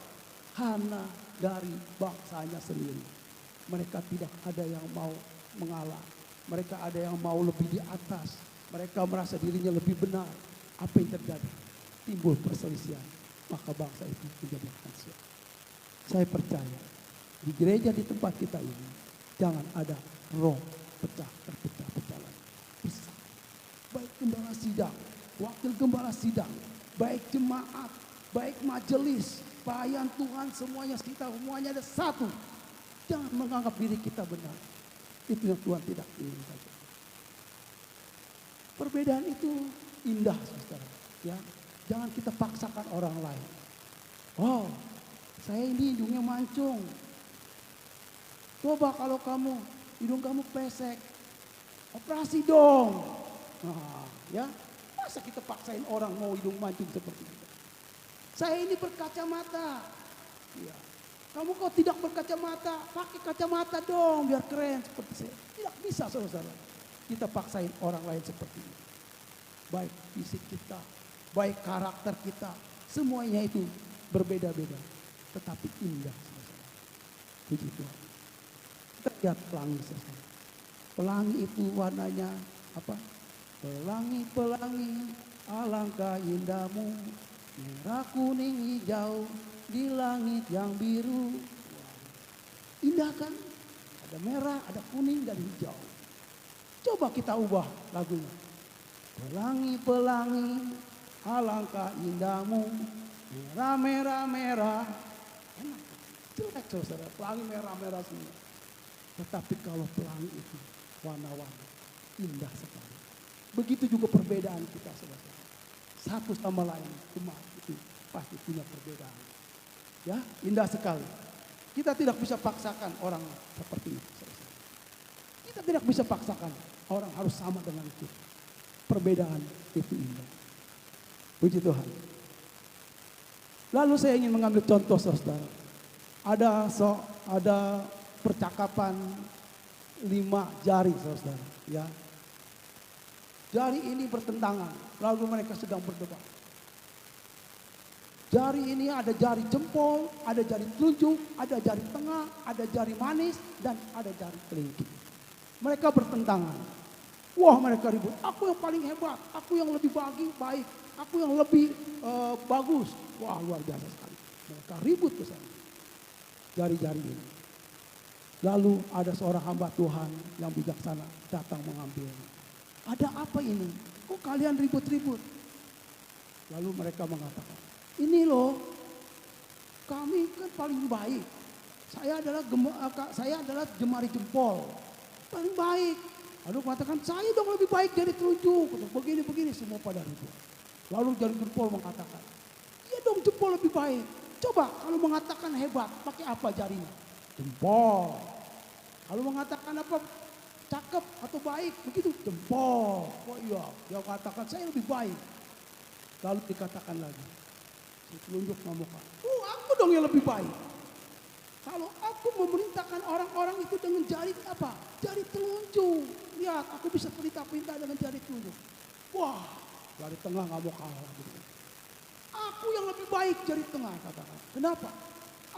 Karena dari bangsanya sendiri. Mereka tidak ada yang mau mengalah. Mereka ada yang mau lebih di atas. Mereka merasa dirinya lebih benar. Apa yang terjadi? Timbul perselisihan. Maka bangsa itu menjadi hancur. Saya percaya di gereja di tempat kita ini jangan ada roh terpecah lagi. Bisa. Baik gembala sidang, wakil gembala sidang, baik jemaat, baik majelis, pelayan Tuhan, semuanya kita semuanya ada satu. Jangan menganggap diri kita benar. Itu yang Tuhan tidak inginkan. Perbedaan itu indah, saudara. Ya, jangan kita paksakan orang lain. Oh, saya ini hidungnya mancung. Coba kalau hidung kamu pesek, operasi dong. Nah, ya, masa kita paksain orang mau hidung mancung seperti itu? Saya ini berkacamata. Ya. Kamu kok tidak berkacamata, pakai kacamata dong biar keren seperti saya. Tidak bisa, saudara. Kita paksain orang lain seperti itu. Baik fisik kita, baik karakter kita, semuanya itu berbeda-beda. Tetapi indah, saudara. Puji Tuhan. Kita lihat pelangi, saudara. Pelangi itu warnanya apa? Pelangi-pelangi, alangkah indahmu. Merah, kuning, hijau, di langit yang biru. Indah kan? Ada merah, ada kuning, dan hijau. Coba kita ubah lagunya. Pelangi-pelangi, alangkah indahmu. Merah, merah, merah. Enak. Jelek, saudara. Pelangi merah-merah semua. Tetapi kalau pelangi itu warna-warni, indah sekali. Begitu juga perbedaan kita, saudara. Satu sama lain, cuma itu pasti punya perbedaan. Ya, indah sekali. Kita tidak bisa paksakan orang seperti itu. Kita tidak bisa paksakan orang harus sama dengan kita. Perbedaan itu indah. Puji Tuhan. Lalu saya ingin mengambil contoh, saudara. Ada percakapan 5 jari, saudara. Ya. Jari ini bertentangan, lalu mereka sedang berdebat. Jari ini ada jari jempol, ada jari telunjuk, ada jari tengah, ada jari manis, dan ada jari kelingking. Mereka bertentangan. Wah, mereka ribut. Aku yang paling hebat, aku yang lebih baik, aku yang lebih bagus. Wah, luar biasa sekali. Mereka ribut ke sana. Jari-jari ini. Lalu ada seorang hamba Tuhan yang bijaksana datang mengambilnya. Ada apa ini? Kok kalian ribut-ribut? Lalu mereka mengatakan, ini loh, kami kan paling baik. Saya adalah jemari jempol, paling baik. Lalu mengatakan, saya dong lebih baik dari telunjuk. Begini-begini semua pada ribut. Lalu jari jempol mengatakan, iya dong jempol lebih baik. Coba kalau mengatakan hebat, pakai apa jarinya? Jempol. Kalau mengatakan apa? Cakep atau baik, begitu jempol. Oh iya, dia katakan saya lebih baik. Lalu dikatakan lagi, si telunjuk ngomongkan, aku dong yang lebih baik. Kalau aku memerintahkan orang-orang itu dengan jari apa? Jari telunjuk. Lihat, aku bisa perintah-perintah dengan jari telunjuk. Wah, jari tengah nggak mau kalah. Gitu. Aku yang lebih baik jari tengah, katakan. Kenapa?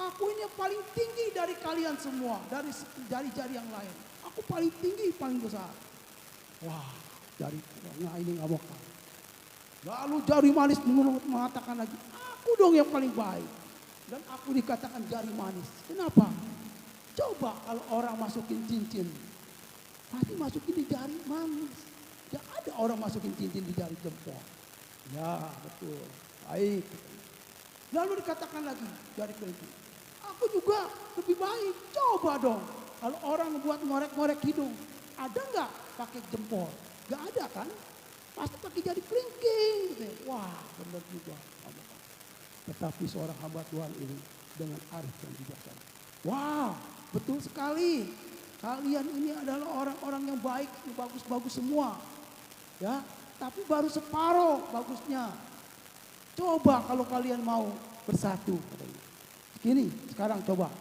Aku ini yang paling tinggi dari kalian semua, dari jari-jari yang lain. Aku paling tinggi, paling besar. Wah, jari tengah ini nggak mau kalah. Lalu jari manis mengatakan lagi, aku dong yang paling baik. Dan aku dikatakan jari manis. Kenapa? Coba kalau orang masukin cincin, pasti masukin di jari manis. Tidak ada orang masukin cincin di jari jempol. Ya, betul. Baik. Lalu dikatakan lagi, jari kelingking. Aku juga lebih baik. Coba dong. Kalau orang buat ngorek-ngorek hidung, ada nggak pakai jempol? Nggak ada kan? Pasti pakai jari kelingking. Wah, benar juga. Tetapi seorang hamba Tuhan ini dengan arif dan bijaksana. Wah, betul sekali. Kalian ini adalah orang-orang yang baik, yang bagus-bagus semua. Ya, tapi baru separuh bagusnya. Coba kalau kalian mau bersatu. Gini, sekarang coba.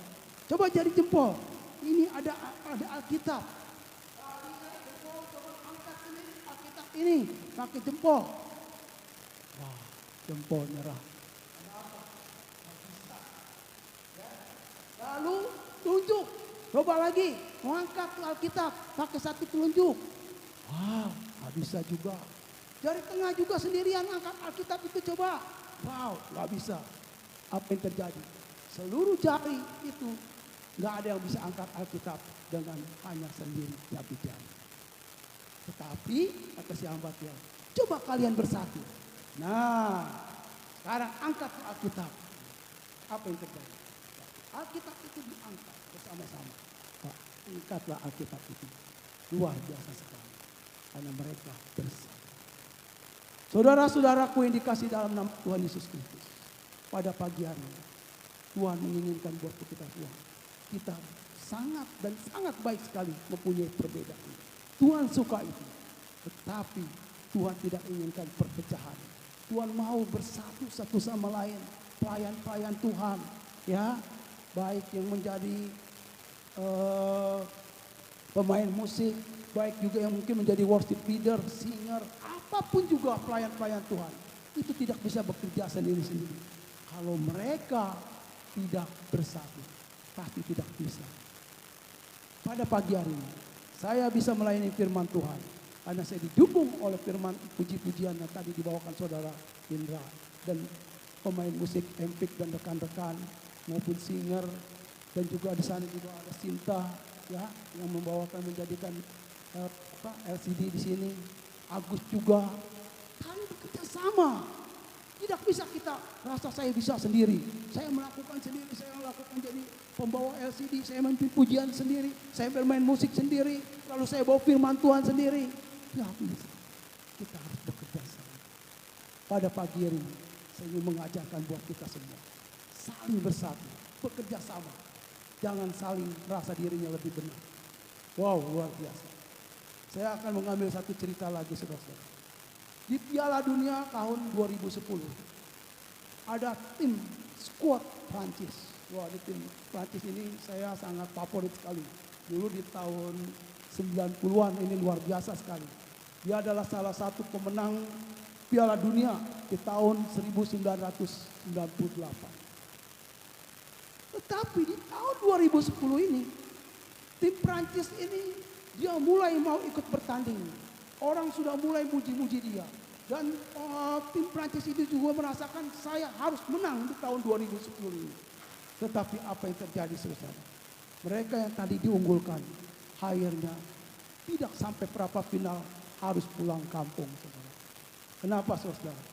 Coba jari jempol. Ini ada Alkitab. Coba angkat ini Alkitab ini. Pakai jempol. Wah, jempol merah. Lalu tunjuk. Coba lagi. Mau angkat Alkitab. Pakai satu telunjuk. Wow, gak bisa juga. Jari tengah juga sendirian angkat Alkitab itu coba. Wow, gak bisa. Apa yang terjadi? Seluruh jari itu gak ada yang bisa angkat Alkitab dengan hanya sendiri satu jari. Tetapi kata si hamba Tuhan, coba kalian bersatu. Nah, sekarang angkat Alkitab. Apa yang terjadi? Alkitab itu diangkat bersama-sama. Angkatlah Alkitab itu. Luar biasa sekali. Karena mereka bersatu. Saudara-saudaraku yang dikasih dalam nama Tuhan Yesus Kristus. Pada pagi hari ini, Tuhan menginginkan buat kita Tuhan. Kita sangat dan sangat baik sekali mempunyai perbedaan. Tuhan suka itu. Tetapi Tuhan tidak inginkan perpecahan. Tuhan mau bersatu satu sama lain. Pelayan-pelayan Tuhan. Ya, baik yang menjadi pemain musik, baik juga yang mungkin menjadi worship leader, singer, apapun juga pelayan-pelayan Tuhan. Itu tidak bisa bekerja sendiri-sendiri. Kalau mereka tidak bersatu, pasti tidak bisa. Pada pagi hari ini, saya bisa melayani firman Tuhan. Karena saya didukung oleh firman puji-pujian yang tadi dibawakan saudara Indra. Dan pemain musik Empik dan rekan-rekan maupun singer. Dan juga di sana juga ada Sinta ya yang membawakan menjadikan LCD di sini. Agus juga. Kami bekerja sama. Tidak bisa kita rasa saya bisa sendiri. Saya melakukan sendiri, saya melakukan jadi pembawa LCD, saya main pujian sendiri, saya bermain musik sendiri, lalu saya bawa firman Tuhan sendiri. Tidak bisa. Kita harus bekerja sama. Pada pagi hari ini, saya ingin mengajarkan buat kita semua. Saling bersatu, bekerja sama. Jangan saling merasa dirinya lebih benar. Wow, luar biasa. Saya akan mengambil satu cerita lagi, saudara-saudara. Di Piala Dunia tahun 2010, ada tim skuad Prancis. Wah, di tim Prancis ini saya sangat favorit sekali. Dulu di tahun 90-an ini luar biasa sekali. Dia adalah salah satu pemenang Piala Dunia di tahun 1998. Tetapi di tahun 2010 ini, tim Prancis ini dia mulai mau ikut bertanding. Orang sudah mulai muji-muji dia. Dan tim Prancis itu juga merasakan saya harus menang di tahun 2010 ini. Tetapi apa yang terjadi saudara? Mereka yang tadi diunggulkan, akhirnya tidak sampai perapa final harus pulang kampung. Saudara. Kenapa saudara?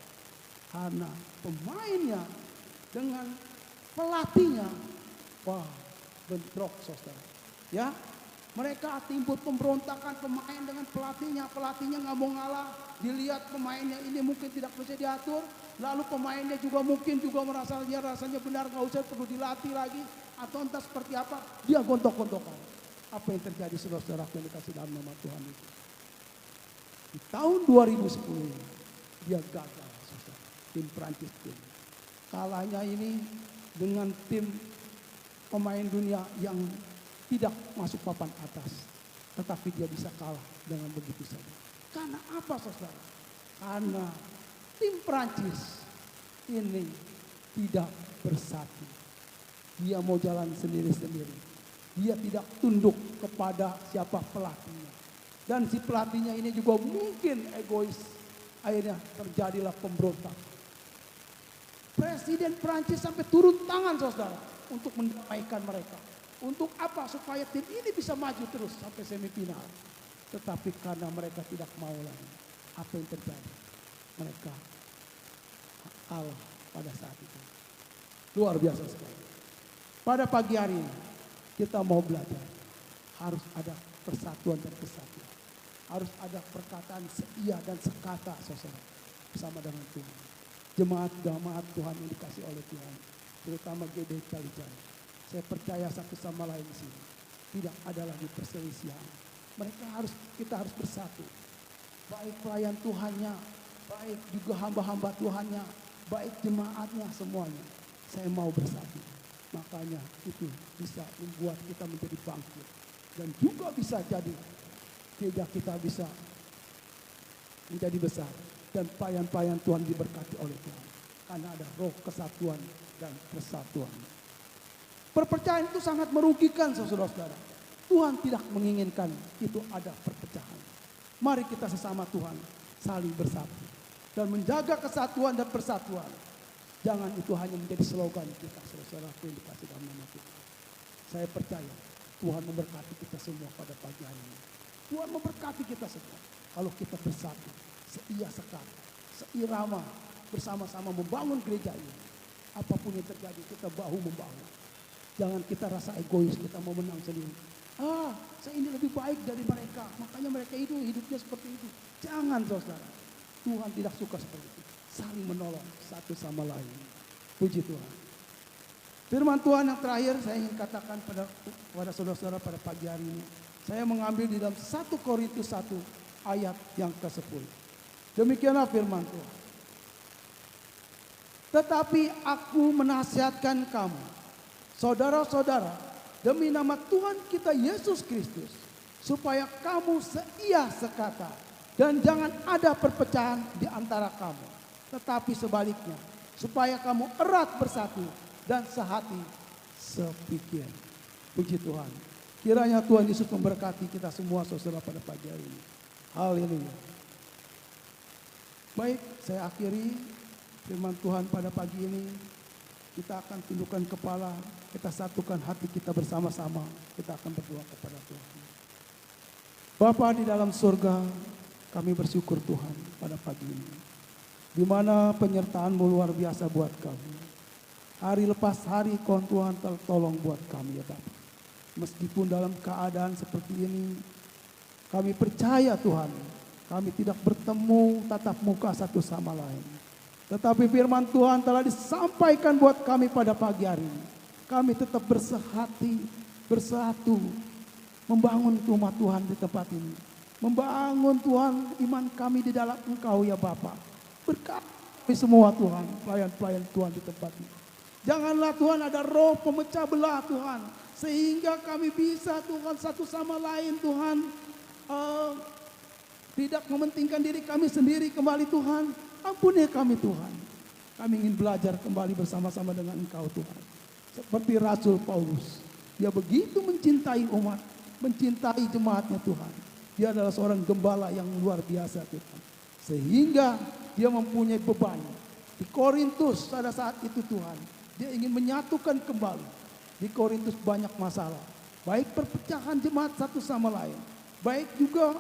Karena pemainnya dengan pelatihnya, wah bentrok saudara. Ya, mereka timbul pemberontakan pemain dengan pelatihnya nggak mau ngalah. Dilihat pemainnya ini mungkin tidak bisa diatur, lalu pemainnya juga mungkin juga merasa dia rasanya benar nggak usah perlu dilatih lagi atau entah seperti apa, dia gontok-gontokan. Apa yang terjadi saudara-saudara yang dikasih dalam nama Tuhan itu? Di tahun 2010 dia gagal saudara. Tim Prancis tim. Kalahnya ini dengan tim pemain dunia yang tidak masuk papan atas. Tetapi dia bisa kalah dengan begitu saja. Karena apa saudara? Karena tim Prancis ini tidak bersatu. Dia mau jalan sendiri-sendiri. Dia tidak tunduk kepada siapa pelatihnya. Dan si pelatihnya ini juga mungkin egois. Akhirnya terjadilah pemberontak. Presiden Prancis sampai turun tangan saudara untuk mendamaikan mereka. Untuk apa? Supaya tim ini bisa maju terus sampai semifinal. Tetapi karena mereka tidak mau lagi, apa yang terjadi? Mereka kalah pada saat itu. Luar biasa sekali. Pada pagi hari ini kita mau belajar. Harus ada persatuan dan kesatuan. Harus ada perkataan seia dan sekata saudara bersama dengan Tuhan. jemaat-jemaat Tuhan yang dikasih oleh Tuhan, terutama GBI Kalijan. Saya percaya satu sama lain di sini tidak ada lagi perselisihan. Kita harus bersatu. Baik pelayan Tuhannya, baik juga hamba-hamba Tuhannya, baik jemaatnya, semuanya. Saya mau bersatu. Makanya itu bisa membuat kita menjadi bangkit. Dan juga bisa jadi gereja kita bisa menjadi besar. Dan pelayan-pelayan Tuhan diberkati oleh Tuhan. Karena ada roh kesatuan dan persatuan. Perpecahan itu sangat merugikan saudara-saudara. Tuhan tidak menginginkan itu ada perpecahan. Mari kita sesama Tuhan saling bersatu. Dan menjaga kesatuan dan persatuan. Jangan itu hanya menjadi slogan kita, saudara-saudara yang dikasih dalam nama Tuhan. Saya percaya Tuhan memberkati kita semua pada pagi hari ini. Tuhan memberkati kita semua. Kalau kita bersatu, seia sekali, seirama, bersama-sama membangun gereja ini. Apapun yang terjadi, kita bahu-membahu. Jangan kita rasa egois, kita mau menang sendiri. Saya ini lebih baik dari mereka, makanya mereka itu hidupnya seperti itu. Jangan saudara, Tuhan tidak suka seperti itu. Saling menolong satu sama lain. Puji Tuhan. Firman Tuhan yang terakhir saya ingin katakan pada saudara-saudara pada pagi hari ini. Saya mengambil di dalam 1 Korintus 1 ayat yang ke-10. Demikianlah firman Tuhan. Tetapi aku menasihatkan kamu, saudara-saudara, demi nama Tuhan kita Yesus Kristus, supaya kamu seia sekata dan jangan ada perpecahan di antara kamu. Tetapi sebaliknya, supaya kamu erat bersatu dan sehati sepikir. Puji Tuhan. Kiranya Tuhan Yesus memberkati kita semua saudara pada pagi hari ini. Haleluya. Baik, saya akhiri firman Tuhan pada pagi ini. Kita akan tundukkan kepala, kita satukan hati kita bersama-sama. Kita akan berdoa kepada Tuhan. Bapa di dalam surga, kami bersyukur Tuhan pada pagi ini. Di mana penyertaan-Mu luar biasa buat kami. Hari lepas hari Tuhan tolong buat kami ya Bapa. Meskipun dalam keadaan seperti ini, kami percaya Tuhan, kami tidak bertemu tatap muka satu sama lain. Tetapi firman Tuhan telah disampaikan buat kami pada pagi hari ini. Kami tetap bersehati, bersatu, membangun rumah Tuhan di tempat ini. Membangun Tuhan iman kami di dalam Engkau ya Bapa. Berkati semua Tuhan, pelayan-pelayan Tuhan di tempat ini. Janganlah Tuhan ada roh pemecah belah Tuhan. Sehingga kami bisa Tuhan satu sama lain Tuhan. Tidak mementingkan diri kami sendiri kembali Tuhan. Ampuni kami Tuhan. Kami ingin belajar kembali bersama-sama dengan Engkau Tuhan. Seperti Rasul Paulus. Dia begitu mencintai umat. Mencintai jemaatnya Tuhan. Dia adalah seorang gembala yang luar biasa Tuhan. Sehingga dia mempunyai beban. Di Korintus pada saat itu Tuhan. Dia ingin menyatukan kembali. Di Korintus banyak masalah. Baik perpecahan jemaat satu sama lain. Baik juga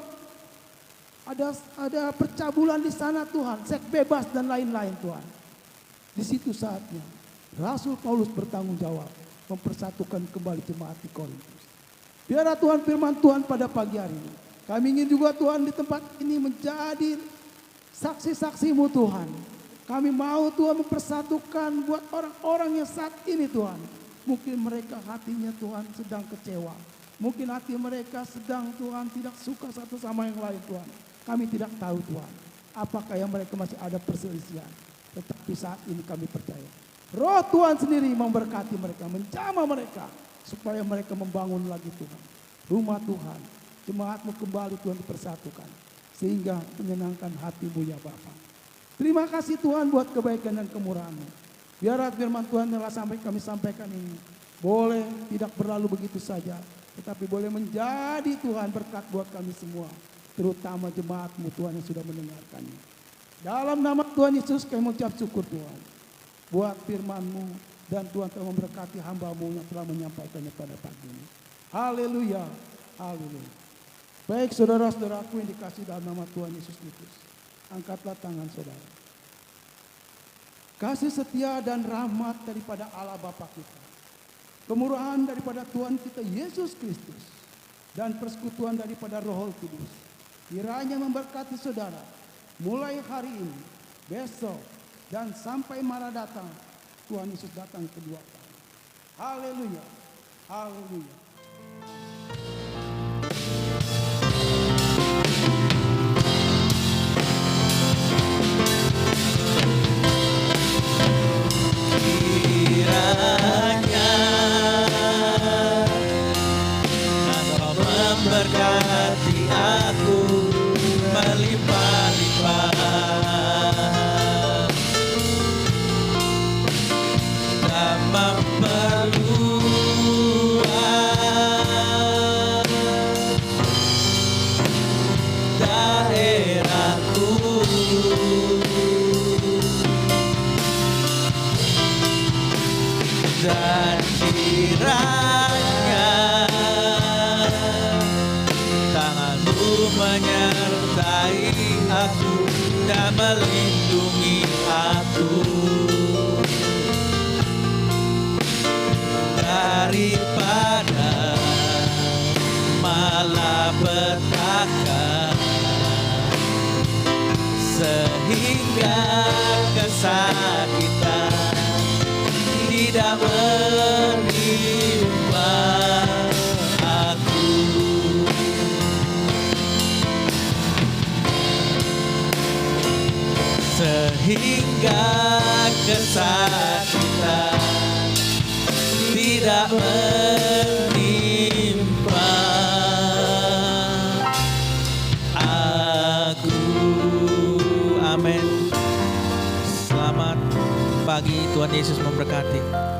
ada percabulan di sana Tuhan. Seks bebas dan lain-lain Tuhan. Di situ saatnya Rasul Paulus bertanggung jawab. Mempersatukan kembali jemaat di Korintus. Biarlah Tuhan firman Tuhan pada pagi hari ini. Kami ingin juga Tuhan di tempat ini menjadi saksi-saksi-Mu Tuhan. Kami mau Tuhan mempersatukan buat orang-orang yang saat ini Tuhan. Mungkin mereka hatinya Tuhan sedang kecewa. Mungkin hati mereka sedang Tuhan tidak suka satu sama yang lain Tuhan. Kami tidak tahu Tuhan. Apakah yang mereka masih ada perselisihan. Tetapi saat ini kami percaya. Roh Tuhan sendiri memberkati mereka. Menjamah mereka. Supaya mereka membangun lagi Tuhan. Rumah Tuhan. Jemaat-Mu kembali Tuhan dipersatukan. Sehingga menyenangkan hati-Mu ya Bapa. Terima kasih Tuhan buat kebaikan dan kemurahan-Mu. Biarlah firman Tuhan telah kami sampaikan ini. Boleh tidak berlalu begitu saja. Tetapi boleh menjadi Tuhan berkat buat kami semua. Terutama jemaat-Mu Tuhan yang sudah mendengarkannya. Dalam nama Tuhan Yesus kami mengucap syukur Tuhan. Buat firman-Mu. Dan Tuhan telah memberkati hamba-Mu yang telah menyampaikannya pada pagi ini. Haleluya. Haleluya. Baik saudara-saudaraku yang dikasih dalam nama Tuhan Yesus Kristus. Angkatlah tangan saudara. Kasih setia dan rahmat daripada Allah Bapa kita. Kemurahan daripada Tuhan kita Yesus Kristus. Dan persekutuan daripada Roh Kudus. Kiranya memberkati saudara. Mulai hari ini, besok, dan sampai marah datang, Tuhan Yesus datang kedua kali. Haleluya, haleluya. Kiranya Engkau memberkati aku melimpah-limpah dan memperluas daerahku. Dan kiranya tangan-Mu menyertai aku dan melindungi aku daripada malapetaka, sehingga kesakitan tidak menimpa aku. Sehingga kesakitan tidak menimpa aku. Amin. Selamat pagi, Tuhan Yesus memberkati.